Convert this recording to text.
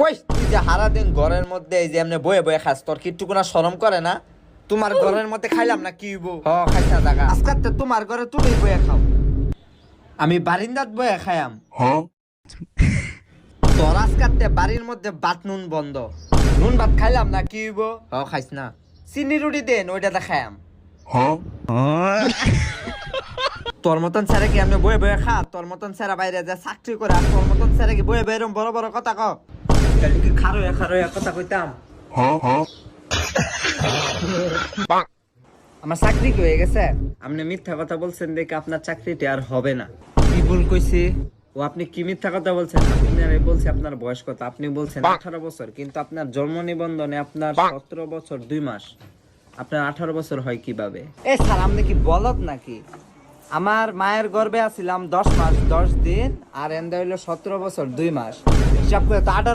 ওই তুই যে হারা দিন ঘরের মধ্যে এই যে এমনি বয়ে বয়ে খাস, তোর কি একটু কোনো শরম করে না? তোমার ঘরের মধ্যে খাইলাম না কি হইব? খাইছ না জায়গা আজকে তোমার ঘরে তুমি বয়ে খাও, আমি বারিন্দাত বয়ে খাইয়াম। তোর আজকে বাড়ির মধ্যে ভাত নুন বন্ধ, নুন ভাত খাইলাম না কি হইব? খাইছ না, চিনি রুটি দেন ওইটাতে খাইয়াম। তোর মতন স্যারে কি আমি বয়ে বয়ে খা? তোর মতন স্যারা বাইরে যা চাকরি করে, আর তোর মতন স্যারে কি বয়ে বয়ে এরকম বড় বড় কথা কও? কি খারো কথা কইতাম? আমার চাকরি কি হয়ে গেছে? আপনি মিথ্যা কথা বলছেন দেখে আপনার চাকরিটি আর হবে না। কি ভুল কইছি? ও আপনি কি মিথ্যা কথা বলছেন? আমি বলছি আপনার বয়স কত, আপনি বলছেন 18 বছর, কিন্তু আপনার জন্ম নিবন্ধনে আপনার 17 বছর 2 মাস। আপনার 18 বছর হয় কিভাবে? স্যার আপনি কি বলদ নাকি? আমার মায়ের গর্ভে আছিলাম 10 মাস 10 দিন, আর এন্ড হইলো 17 বছর 2 মাস, হিসাব করে তো 18